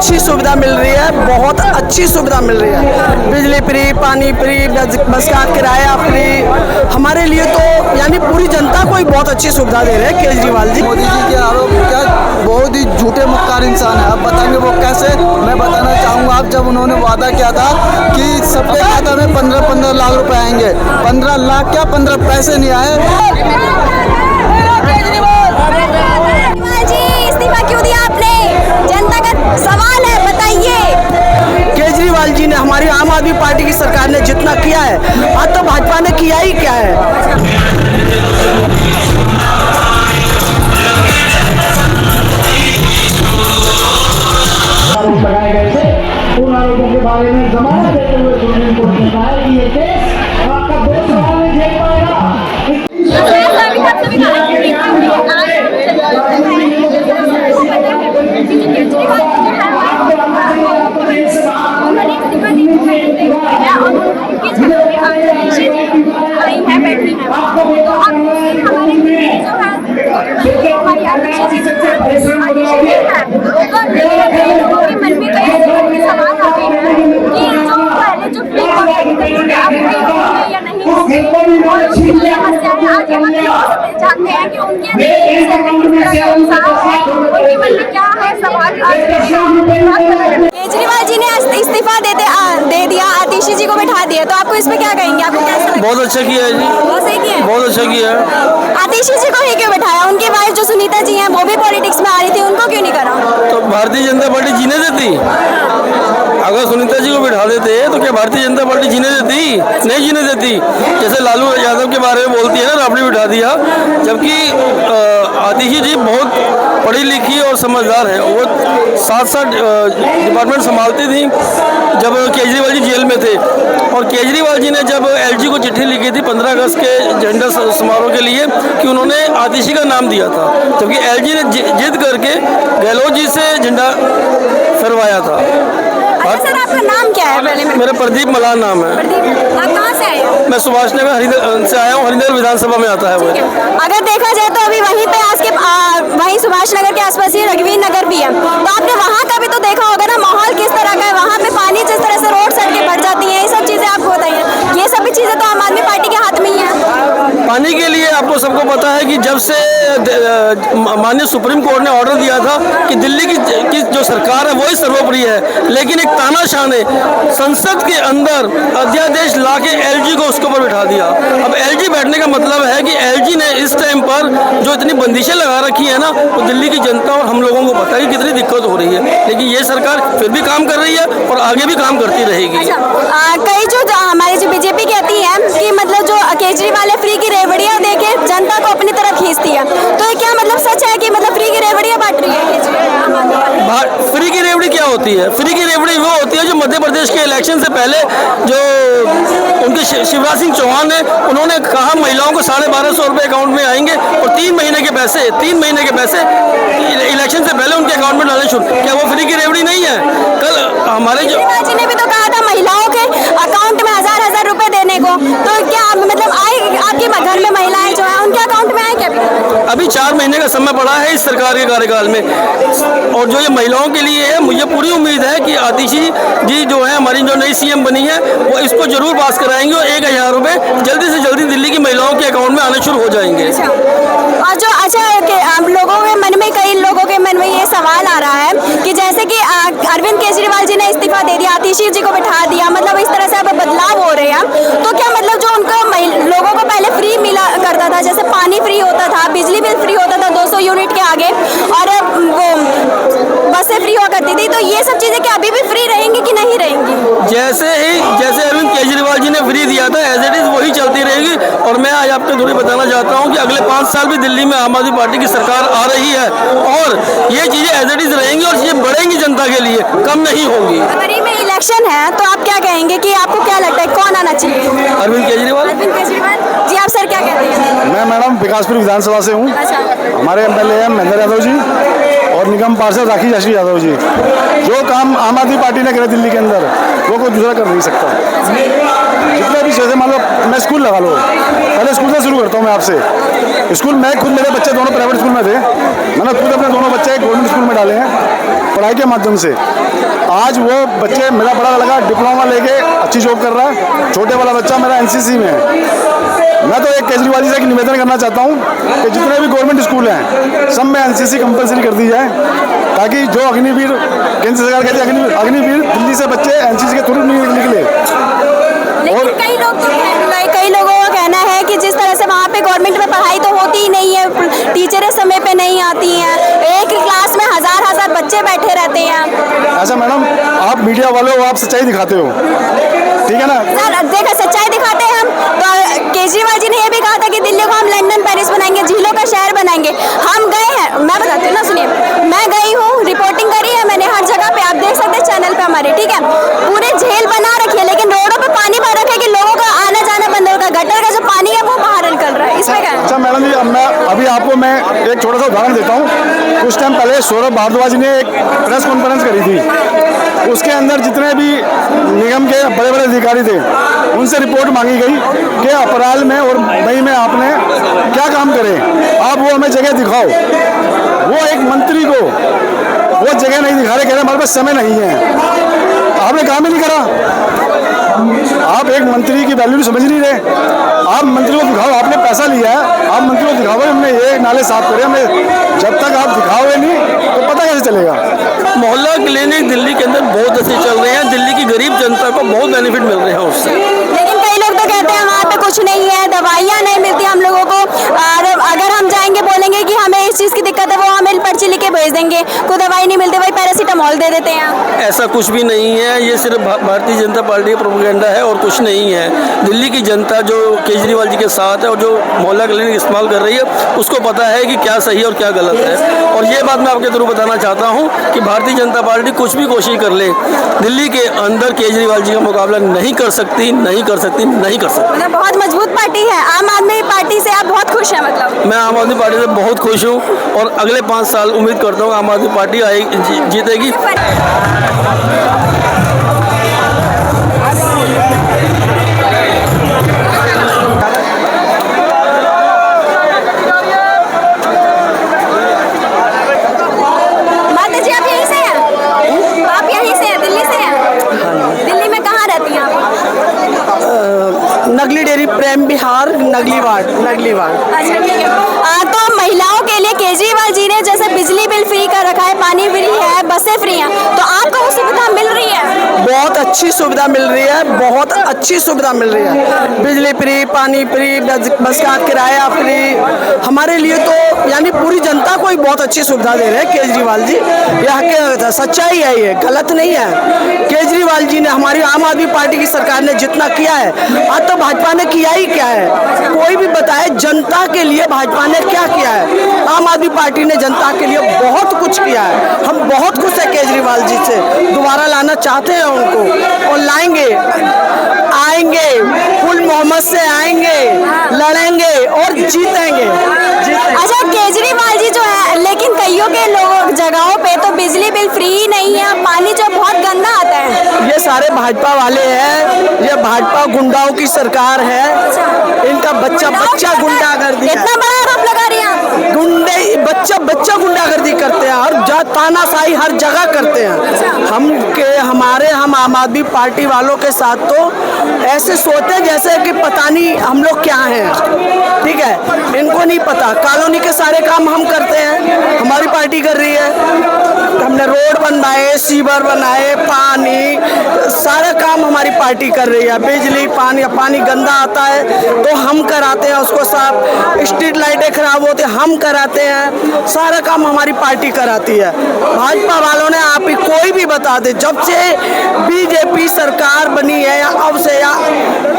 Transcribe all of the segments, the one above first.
अच्छी सुविधा मिल रही है, बहुत अच्छी सुविधा मिल रही है। बिजली फ्री, पानी फ्री, बस का किराया फ्री। हमारे लिए तो यानी पूरी जनता को ही बहुत अच्छी सुविधा दे रहे हैं केजरीवाल जी। मोदी जी के आरोप क्या बहुत ही झूठे मुख्तार इंसान है। अब बताएंगे वो कैसे, मैं बताना चाहूँगा। आप जब उन्होंने वादा किया था कि सबके खाता में 15-15 लाख रुपए आएंगे, 15 लाख क्या 15 पैसे नहीं आए। इस्तीफा क्यों दिया आपने? जनता का सवाल है, बताइए। केजरीवाल जी ने, हमारी आम आदमी पार्टी की सरकार ने जितना किया है, आज तो भाजपा ने किया ही क्या है। लगाए गए थे, उन आरोपों के बारे में जमानत देते हुए सुप्रीम कोर्ट ने कहा कि ये केस आपका 2 सवाल नहीं झेल पाएगा। जानते हैं कि उनके क्या है सवाल। केजरीवाल जी ने इस्तीफा दे दिया, आतिशी जी को बैठा दिया, तो आपको इस पे क्या कहेंगे? आपको कैसा लगता है? बहुत अच्छा किया है जी, बहुत सही किया है। बहुत अच्छा किया है। आतिशी जी को ही क्यों बैठाया? उनकी वाइफ जो सुनीता जी हैं वो भी पॉलिटिक्स में आ रही थी, उनको क्यों नहीं करा? तो भारतीय जनता पार्टी जीने देती? अगर सुनीता जी को बिठा देते तो क्या भारतीय जनता पार्टी जीने देती? नहीं जीने देती। जैसे लालू यादव के बारे में बोलती है ना, आपने बिठा दिया, जबकि आतिशी जी बहुत पढ़ी लिखी और समझदार है। वो 7 डिपार्टमेंट संभालती थी जब केजरीवाल जी जेल में थे। और केजरीवाल जी ने जब एलजी को चिट्ठी लिखी थी 15 अगस्त के झंडा समारोह के लिए कि उन्होंने आतिशी का नाम दिया था, जबकि एलजी ने जिद करके गहलोत जी से झंडा फरवाया था। सर आपका नाम क्या है? पहले मेरा प्रदीप मलान नाम है। आप कहाँ से आए हो? मैं सुभाष नगर हरिंदर से आया हूँ, हरिंदर विधानसभा में आता है वो। अगर देखा जाए तो अभी वहीं पे वहीं सुभाष नगर के आसपास ही रघुवीर नगर भी है, तो आपने वहाँ का भी तो देखा होगा ना, माहौल किस तरह का है। वहाँ पे पानी जिस तरह से रोड सड़कें बढ़ जाती हैं, ये सब चीजें आपको बताइए। ये सब चीजें तो आम आदमी पार्टी के हाथ में ही है। पानी के लिए आपको सबको पता है कि जब से माननीय सुप्रीम कोर्ट ने ऑर्डर दिया था कि दिल्ली की जो सरकार है वही सर्वोपरि है, लेकिन एक तानाशाह ने संसद के अंदर अध्यादेश लाके एलजी को उसके ऊपर बिठा दिया। अब एलजी बैठने का मतलब है कि एलजी ने इस टाइम पर जो इतनी बंदिशें लगा रखी है ना, वो दिल्ली की जनता और हम लोगों को पता है कि कितनी दिक्कत हो रही है। लेकिन ये सरकार फिर भी काम कर रही है और आगे भी काम करती रहेगी। कई जो हमारी जो बीजेपी कहती है कि मतलब जो केजरीवाल है फ्री की रेवड़ियाँ देके जनता को अपनी तरफ खींचती है, तो ये क्या मतलब सच है कि मतलब फ्री की रेवड़ियाँ बांट रही है केजरीवाल? फ्री की रेवड़ी क्या होती है? फ्री की रेवड़ी वो होती है जो मध्य प्रदेश के इलेक्शन से पहले जो उनके शिवराज सिंह चौहान ने उन्होंने कहा महिलाओं को 1250 रुपये अकाउंट में आएंगे और 3 महीने के पैसे इलेक्शन से पहले उनके अकाउंट में डालने शुरू। क्या वो फ्री की रेवड़ी नहीं है? कल हमारे जो जी ने भी तो कहा था महिलाओं के अकाउंट में 1000-1000 रुपए देने को, तो क्या मतलब आए आपके घर में महिलाएं जो है उनके अकाउंट में आए क्या? अभी 4 महीने का समय पड़ा है इस सरकार के कार्यकाल में, और जो ये महिलाओं के लिए है, मुझे पूरी उम्मीद है कि आतिशी जी जो है हमारी जो नई सीएम बनी है वो इसको जरूर पास कराएंगे और 1000 रुपये जल्दी से जल्दी दिल्ली की महिलाओं के अकाउंट में आने शुरू हो जाएंगे। और जो लोगों के मन में, कई लोगों के मन में ये सवाल आ रहा है कि जैसे कि अरविंद केजरीवाल जी ने इस्तीफा दे दिया, आतिशी जी को बिठा दिया, मतलब इस तरह से अब बदलाव हो रहे हैं, तो क्या मतलब जो उनको लोगों को पहले फ्री मिला करता था, जैसे पानी फ्री होता था, बिजली बिल फ्री होता था 200 यूनिट के आगे, और वो बसें फ्री हुआ करती थी, तो ये सब चीजें क्या अभी भी फ्री रहेंगी कि नहीं रहेंगी? जैसे अरविंद केजरीवाल जी ने फ्री दिया था एज इट इज वही चलती रहेगी। और मैं आज आपको थोड़ी बताना चाहता हूँ कि अगले 5 साल भी दिल्ली में आम आदमी पार्टी की सरकार आ रही है और ये चीजें एज इट इज रहेंगी और चीजें बढ़ेंगी जनता के लिए, कम नहीं होंगी। अगर ये में इलेक्शन है तो आप क्या कहेंगे कि आपको क्या लगता है कौन आना चाहिए? अरविंद केजरीवाल। अरविंद केजरीवाल जी, आप सर क्या कहते हैं? मैं मैडम विकासपुर विधानसभा से हूँ। हमारे एमएलए हैं महेंद्र यादव जी और निगम पार्षद राखी जशी यादव जी। जो काम आम आदमी पार्टी ने करे दिल्ली के अंदर वो कोई दूसरा कर नहीं सकता। जितने भी जैसे मान लो मैं स्कूल लगा लो, पहले स्कूल से शुरू करता हूँ मैं आपसे। स्कूल मैं खुद, मेरे बच्चे दोनों प्राइवेट स्कूल में थे, मैंने खुद अपने दोनों बच्चे गवर्नमेंट स्कूल में डाले हैं पढ़ाई के माध्यम से। आज वो बच्चे, मेरा बड़ा लड़का डिप्लोमा लेके अच्छी जॉब कर रहा है, छोटे वाला बच्चा मेरा एनसीसी में है। मैं तो एक केजरीवाल जी से एक निवेदन करना चाहता हूँ कि जितने भी गवर्नमेंट स्कूल हैं सब में एनसीसी कंपलसरी कर दी जाए, ताकि जो अग्निवीर, केंद्र सरकार कहती है अग्निवीर, दिल्ली से बच्चे एनसीसी के थ्रू निकले। लेकिन कई लोगों का कहना है कि जिस तरह से वहाँ पे गवर्नमेंट में पढ़ाई तो होती ही नहीं है, टीचरें समय पे नहीं आती हैं, एक क्लास में हजार बच्चे बैठे रहते हैं। ऐसा मैडम, आप मीडिया वाले हो, आप सच्चाई दिखाते हो, ठीक है ना सर? देखो सच्चाई दिखाते हैं हम तो। केजरीवाल जी ने ये भी कहा था कि दिल्ली को हम लंदन पेरिस बनाएंगे, झीलों का शहर बनाएंगे। हम गए हैं, मैं बताती हूँ ना, सुनिए। मैं गई हूँ, रिपोर्टिंग करी है मैंने हर जगह पे, आप देख सकते हैं चैनल पे हमारे, ठीक है। पूरे झील बना रखी है, लेकिन रोडों पे पानी भर रखा है कि लोगों का आना जाना बंद होगा। गटर का जो पानी है वो बाहर निकल रहा है, इसमें क्या है? अच्छा मैडम जी, अभी आपको मैं एक छोटा सा उदाहरण देता हूँ। कुछ टाइम पहले सौरभ भारद्वाज ने एक प्रेस कॉन्फ्रेंस करी थी, उसके अंदर जितने भी निगम के बड़े बड़े अधिकारी थे उनसे रिपोर्ट मांगी गई कि अप्रैल में और मई में आपने क्या काम करे, आप वो हमें जगह दिखाओ। वो एक मंत्री को वो जगह नहीं दिखा रहे, कह रहे हमारे पास समय नहीं है। आपने काम ही नहीं करा। आप एक मंत्री की वैल्यू समझ नहीं रहे। आप मंत्री को दिखाओ, आपने पैसा लिया है, आप मंत्री को दिखाओ हमने ये नाले साफ करे, हमें जब तक आप दिखाओगे नहीं तो पता कैसे चलेगा। मोहल्ला क्लिनिक दिल्ली के अंदर बहुत अच्छे चल रहे हैं, दिल्ली की गरीब जनता को बहुत बेनिफिट मिल रहे हैं उससे। लेकिन कई लोग तो कहते हैं वहाँ पे कुछ नहीं है, दवाइयाँ नहीं मिलती हम लोगों को, और अगर हम जाएंगे बोलेंगे कि हमें इस चीज़ की दिक्कत है, वो हमें पर्ची लिख के भेज देंगे, कोई दवाई नहीं मिलती, वही पैरासीटामोल दे देते हैं। ऐसा कुछ भी नहीं है, ये सिर्फ भारतीय जनता पार्टी का प्रोपेगेंडा है और कुछ नहीं है। दिल्ली की जनता जो केजरीवाल जी के साथ है और जो मोहल्ला क्लिनिक इस्तेमाल कर रही है, उसको पता है कि क्या सही और क्या गलत है। और ये बात मैं आपके थ्रू बताना चाहता हूँ कि भारतीय जनता पार्टी कुछ भी कोशिश कर ले, दिल्ली के अंदर केजरीवाल जी का मुकाबला नहीं कर सकती, नहीं कर सकती, नहीं कर सकती। मतलब बहुत मजबूत पार्टी है आम आदमी पार्टी से, आप बहुत खुश हैं? मतलब मैं आम आदमी पार्टी से बहुत खुश हूँ और अगले 5 साल उम्मीद करता हूँ आम आदमी पार्टी जीतेगी। माता जी आप यहीं से हैं? आप यहीं से हैं, दिल्ली से हैं? दिल्ली में कहाँ रहती हैं आप? नगली डेयरी, प्रेम विहार, नगली वार्ड। अच्छा ठीक है। तो महिलाओं के लिए केजरीवाल जी ने जैसे बिजली बिल फ्री कर रखा है, पानी फ्री है, बसें फ्री हैं, तो आपको वो सुविधा मिल रही है? बहुत अच्छी सुविधा मिल रही है, बहुत अच्छी सुविधा मिल रही है। बिजली फ्री, पानी फ्री, बस का किराया फ्री, हमारे लिए तो यानी पूरी जनता को ही बहुत अच्छी सुविधा दे रहे हैं केजरीवाल जी। यह के सच्चाई है, ये गलत नहीं है। केजरीवाल जी ने, हमारी आम आदमी पार्टी की सरकार ने जितना किया है, आज तो भाजपा ने किया ही क्या है? कोई भी बताए जनता के लिए भाजपा ने क्या किया है? आम आदमी पार्टी ने जनता के लिए बहुत कुछ किया है। हम बहुत खुश है केजरीवाल जी से, दोबारा लाना चाहते हैं उनको और लाएंगे, आएंगे, फुल मोहम्मद से आएंगे, लड़ेंगे और जीतेंगे। अच्छा केजरीवाल जी जो है, लेकिन कईयों के लोगों जगहों पे तो बिजली बिल फ्री ही नहीं है, पानी जो बहुत गंदा आता है। ये सारे भाजपा वाले हैं, ये भाजपा गुंडाओं की सरकार है। इनका बच्चा गुंडागर्दी, इतना बड़ा आरोप लगा रही हैं? गुंडे बच्चा गुंडागर्दी करते हैं और तानाशाही हर जगह करते हैं। हम आम आदमी पार्टी वालों के साथ तो ऐसे सोचते हैं जैसे कि पता नहीं हम लोग क्या हैं, ठीक है? इनको नहीं पता, कॉलोनी के सारे काम हम करते हैं, हमारी पार्टी कर रही है। हमने रोड बनवाए, सीवर बनाए, पानी, सारा काम हमारी पार्टी कर रही है। बिजली, पानी गंदा आता है तो हम कराते हैं उसको साफ, स्ट्रीट लाइटें खराब होती हैं हम कराते हैं, सारा काम हमारी पार्टी कराती है। भाजपा वालों ने, आप ही कोई भी बता दे, जब से बीजेपी सरकार बनी है या अब से, या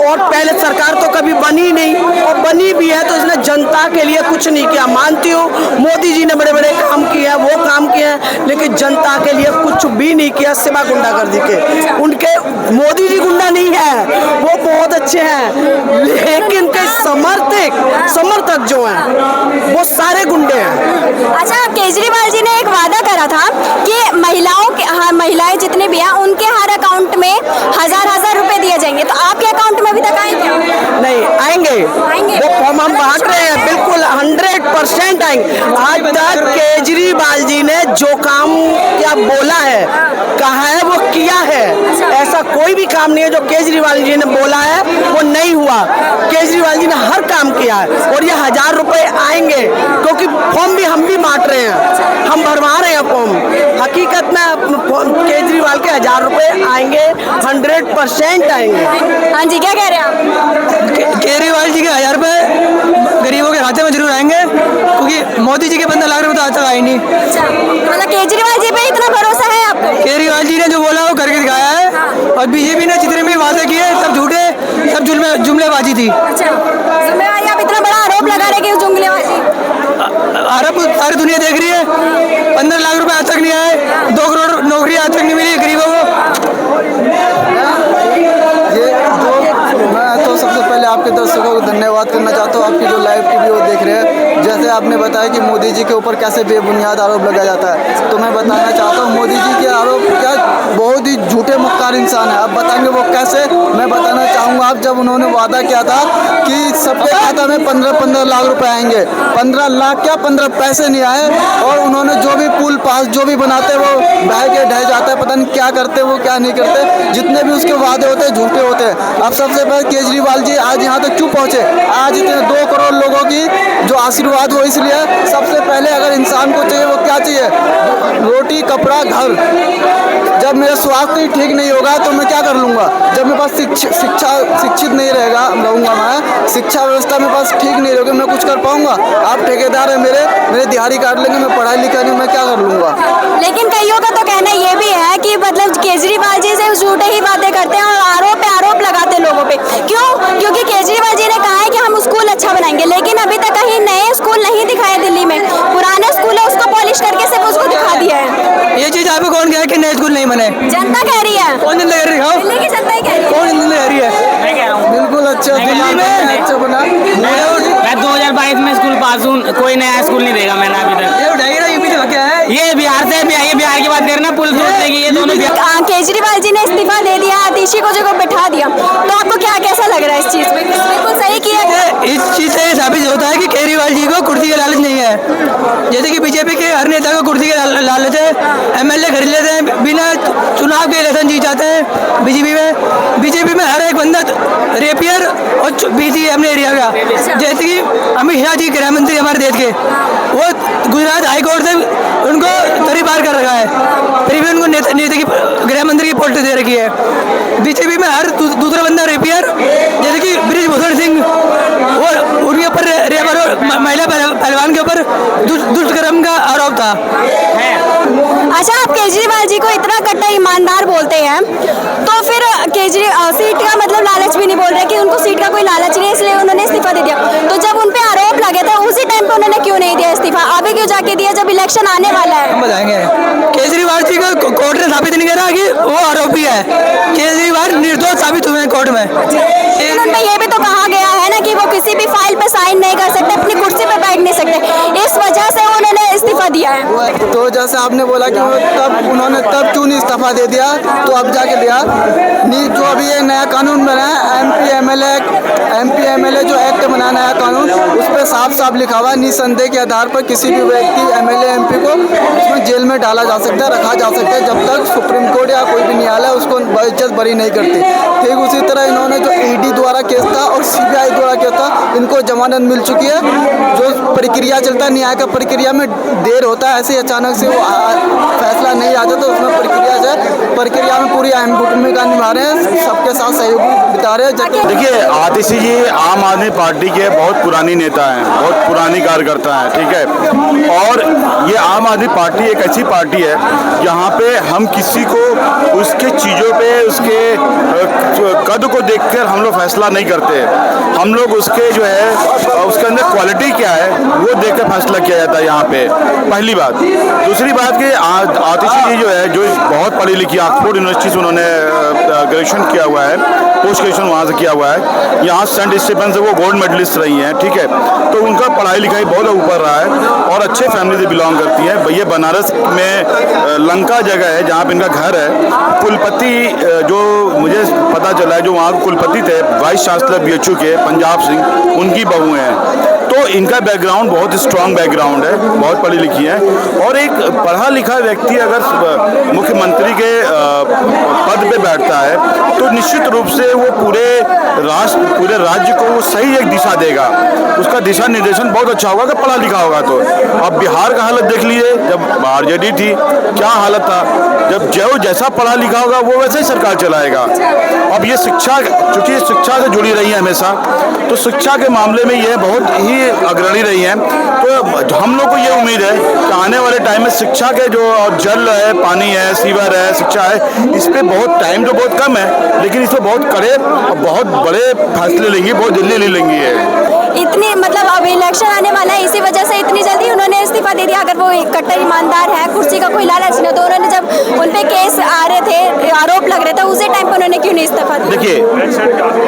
और पहले सरकार तो कभी बनी नहीं, और बनी भी है तो इसने जनता के लिए कुछ नहीं किया। मानती हूँ मोदी जी ने बड़े बड़े काम किए हैं, वो काम किए हैं, लेकिन जनता के लिए कुछ भी नहीं किया सिवा गुंडागर्दी के। उनके मोदी जी गुंडा नहीं है, वो बहुत अच्छे हैं, लेकिन के समर्थक जो हैं वो सारे गुंडे हैं। अच्छा केजरीवाल जी ने एक वादा करा था कि महिलाएं जितने भी हैं उनके हर अकाउंट में हजार रुपए दिए जाएंगे, तो आपके अकाउंट में अभी तक वो फॉर्म हम बांट रहे हैं, बिल्कुल 100% आएंगे। आज तक केजरीवाल जी ने जो काम क्या बोला है, कहा है, वो किया है। ऐसा कोई भी काम नहीं है जो केजरीवाल जी ने बोला है वो नहीं हुआ। केजरीवाल जी ने हर काम किया है और ये 1000 रुपए आएंगे, क्योंकि फॉर्म भी हम भी बांट रहे हैं, हम भरवा रहे हैं फॉर्म। हकीकत में केजरीवाल के 1000 रुपए आएंगे, 100% आएंगे। हाँ जी, क्या कह रहे हैं आप? केजरीवाल जी के 1000 रुपए गरीबों के खाते में जरूर आएंगे, क्योंकि मोदी जी के 15 लाख रुपए तो आज तक आए नहीं। अच्छा, मतलब केजरीवाल जी पे इतना भरोसा है आपको? केजरीवाल जी ने जो बोला वो करके दिखाया है, और बीजेपी ने जितने भी वादे किए सब झूठे, सब जुमलेबाजी थी। अच्छा, जिम्मेवारी आप इतना बड़ा आरोप लगा रहे कि जुमलेबाजी। आरोप सारी दुनिया देख रही है। 15 लाख रुपए आज तक नहीं आए, 2 करोड़ नौकरी आज तक नहीं मिली गरीबों को। मैं तो सबसे पहले आपके दर्शकों को धन्यवाद करना चाहता हूँ, आपकी जो लाइव वीडियो देख रहे हैं। जैसे आपने बताया कि मोदी जी के ऊपर कैसे बेबुनियाद आरोप लगाया जाता है, तो मैं बताना चाहता हूँ मोदी जी के आरोप क्या बहुत ही झूठे मक्कार इंसान है। आप बताएंगे वो कैसे, मैं बताना चाहूँगा। आप जब उन्होंने वादा किया था कि सबके खाता में 15-15 लाख रुपए आएंगे, 15 लाख क्या 15 पैसे नहीं आए, और उन्होंने जो भी पुल पास जो भी बनाते वो ढह के ढह जाता है, पता नहीं क्या करते वो क्या नहीं करते। जितने भी उसके वादे होते हैं झूठे होते हैं। अब सबसे पहले केजरीवाल जी आज यहाँ तक क्यों पहुँचे? आज इतने 2 करोड़ लोगों की जो आशीर्वाद वो इसलिए, सबसे पहले अगर इंसान को चाहिए वो क्या चाहिए? रोटी, कपड़ा, घर। जब मेरा स्वास्थ्य ही ठीक नहीं होगा तो मैं क्या कर लूँगा? जब मेरे पास शिक्षित नहीं रहूँगा मैं, शिक्षा व्यवस्था मेरे पास ठीक नहीं रहेगी, मैं कुछ कर पाऊँगा? आप ठेकेदार हैं मेरे दिहाड़ी काट लेंगे, मैं पढ़ाई लिखा नहीं, मैं क्या कर लूँगा? लेकिन कईयों का तो कहना ये भी है कि मतलब केजरीवाल जी से झूठे ही बातें करते हैं और आरोप पे आरोप लगाते हैं लोगों पे। क्यों? क्योंकि केजरीवाल जी ने कहा है कि हम स्कूल अच्छा बनाएंगे, लेकिन अभी तक कहीं नए स्कूल नहीं दिखाए दिल्ली में। पुराने स्कूल है उसको पॉलिश करके सिर्फ उसको दिखा दिया है। ये चीज आपको कौन कह है कि नए स्कूल नहीं बने? जनता कह रही है। कौन जनता कह रही है? दिल्ली की जनता ही कह रही है। कौन जनता कह रही है? बिल्कुल अच्छा दिल्ली में अच्छा बना। मैं 2022 में स्कूल पास हूँ, कोई नया स्कूल नहीं देगा मैंने अभी तक। ये उठाइए ना, यूपी से क्या है? ये बिहार से, ये बिहार की बात करना, पुलिस की, ये दोनों केजरीवाल जी ने इस्तीफा दे दिया, आतिशी को जगह बैठा दिया, तो आपको क्या कैसा लग रहा है इस चीज में? बिल्कुल सही किया। इस चीज से साबित होता है कि केजरीवाल जी को कुर्सी का लालच नहीं है। जैसे कि बीजेपी के हर नेता को कुर्सी का लालच है, एमएलए खरीद लेते हैं, बिना चुनाव के इलेक्शन जीत जाते हैं। बीजेपी में हर एक बंदा रेपियर और बीसी अपने एरिया का, जैसे कि अमित शाह जी गृह मंत्री हमारे देश के, वो गुजरात हाई कोर्ट से उनको तरी पार कर रखा है, फिर भी उनको नेता की गृह मंत्री की पोस्ट दे रखी है। बीजेपी में हर दूसरा बंदा रेपियर, जैसे कि ब्रिजभूषण सिंह, वो उनके ऊपर रेप और महिला पहलवान के ऊपर दुष्कर्म का आरोप था। अच्छा, आप केजरीवाल जी को इतना कट्टा ईमानदार बोलते हैं, तो फिर सीट का मतलब लालच भी नहीं बोल रहे कि उनको सीट का कोई लालच नहीं है इसलिए उन्होंने इस्तीफा दे दिया। तो जब उन पे आरोप लगे थे उसी टाइम पे उन्होंने क्यों नहीं दिया इस्तीफा? अभी क्यों जाके दिया जब इलेक्शन आने वाला है? हम बताएंगे। केजरीवाल जी को कोर्ट ने साबित नहीं करा कि वो आरोपी है। केजरीवाल निर्दोष साबित हुए हैं कोर्ट में। उनमें ये भी तो कहा गया है ना कि वो किसी भी फाइल पे साइन नहीं कर सकते, अपनी कुर्सी पे बैठ नहीं सकते, इस वजह से उन्होंने इस्तीफा दिया है। तो जैसे आपने बोला कि उन्होंने तब क्यों नहीं इस्तीफा दे दिया, तो अब जाके दिया नहीं। जो अभी ये नया कानून बना है एमपी एमएलए जो एक्ट बना नया कानून, उस पर साफ साफ लिखा हुआ है निसंदेह के आधार पर किसी भी व्यक्ति एमएलए एमपी को उसमें जेल में डाला जा सकता है, रखा जा सकता है, जब तक सुप्रीम कोर्ट या कोई भी न्यायालय उसको इज्जत बरी नहीं करती। ठीक उसी तरह इन्होंने जो ईडी द्वारा केस था और सीबीआई द्वारा केस था, इनको जमानत मिल चुकी है। जो प्रक्रिया चलता है न्याय का, प्रक्रिया में देर होता है, ऐसे अचानक से वो फैसला नहीं आता, तो उसमें प्रक्रिया में पूरी अहम भूमिका निभा रहे हैं, सबके साथ सहयोग बिता रहे हैं। देखिए, आतिशी जी आम आदमी पार्टी के बहुत पुरानी नेता हैं, बहुत पुरानी कार्यकर्ता हैं, ठीक है। और ये आम आदमी पार्टी एक ऐसी पार्टी है जहाँ पे हम किसी को उसके चीज़ों पे, उसके कद को देखकर हम लोग फैसला नहीं करते। हम लोग उसके जो है उसके अंदर क्वालिटी क्या है वो देखकर फैसला किया जाता है यहाँ पे, पहली बात। दूसरी बात कि आतिशी जी जो है, जो बहुत पढ़ी लिखी, ऑक्सफोर्ड यूनिवर्सिटी से उन्होंने ग्रेजुएशन किया हुआ है, पोस्ट ग्रेजुएशन वहाँ से किया हुआ है, यहाँ सेंट स्टीफन से वो गोल्ड मेडलिस्ट रही हैं, ठीक है। तो उनका पढ़ाई लिखाई बहुत ऊपर रहा है और अच्छे फैमिली से बिलोंग करती हैं। भैया बनारस में लंका जगह है जहाँ पे इनका घर है, कुलपति जो मुझे पता चला है, जो वहाँ कुलपति थे वाइस चांसलर BHU के पंजाब सिंह, उनकी बहू हैं। तो इनका बैकग्राउंड बहुत स्ट्रांग बैकग्राउंड है, बहुत पढ़ी लिखी है। और एक पढ़ा लिखा व्यक्ति अगर मुख्यमंत्री के पद पे बैठता है तो निश्चित रूप से वो पूरे राज्य को वो सही एक दिशा देगा, उसका दिशा निर्देशन बहुत अच्छा होगा अगर पढ़ा लिखा होगा तो। अब बिहार का हालत देख लीजिए, जब RJD थी क्या हालत था, जब जो जैसा पढ़ा लिखा होगा वो वैसे ही सरकार चलाएगा। अब ये शिक्षा, चूंकि शिक्षा से जुड़ी रही है हमेशा, तो शिक्षा के मामले में ये बहुत ही अग्रणी रही हैं। तो हम लोग को ये उम्मीद है कि आने वाले टाइम में शिक्षा के जो जल है, पानी है, सीवर है, शिक्षा है, इस पर बहुत टाइम तो बहुत कम है, लेकिन इस पर बहुत कड़े और बहुत बड़े फैसले लेंगी, बहुत जल्दी ले लेंगी है। इतनी मतलब अब इलेक्शन आने वाला है, इसी वजह से इतनी जल्दी उन्होंने इस्तीफा दे दिया। अगर वो एक कट्टर ईमानदार है, कुर्सी का कोई लालच नहीं, तो उन्होंने जब उन पे केस आ रहे थे, आरोप लग रहे थे, उसी टाइम पे उन्होंने क्यों नहीं इस्तीफा दिया? देखिए,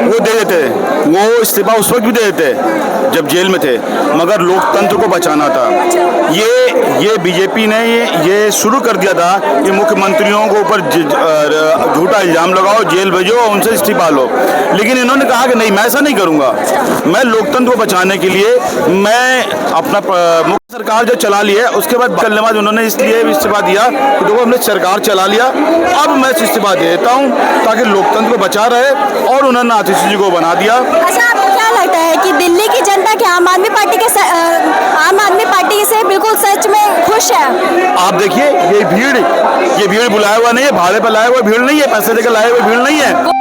वो दे देते, वो इस्तीफा उस वक्त भी दे देते जब जेल में थे, मगर लोकतंत्र को बचाना था। ये बीजेपी ने ये शुरू कर दिया था कि मुख्यमंत्रियों को ऊपर झूठा इल्जाम लगाओ, जेल भेजो और उनसे इस्तीफा लो। लेकिन इन्होंने कहा कि नहीं, मैं ऐसा नहीं करूंगा। मैं लोकतंत्र को बचाने के लिए मैं अपना मुख्य सरकार जो चला लिया, उसके बाद चलने बाद उन्होंने इसलिए इस्तीफा दिया कि देखो हमने सरकार चला लिया, अब मैं इस्तीफा दे देता हूँ ताकि लोकतंत्र को बचा रहे, और उन्होंने आतिशी जी को बना दिया। अच्छा, आपको क्या लगता है कि दिल्ली की जनता क्या आम आदमी पार्टी से बिल्कुल सच में खुश है? आप देखिए, ये भीड़ बुलाया हुआ नहीं है, भाड़े पर लाया हुआ भीड़ नहीं है, पैसे देकर लाए हुए भीड़ नहीं है।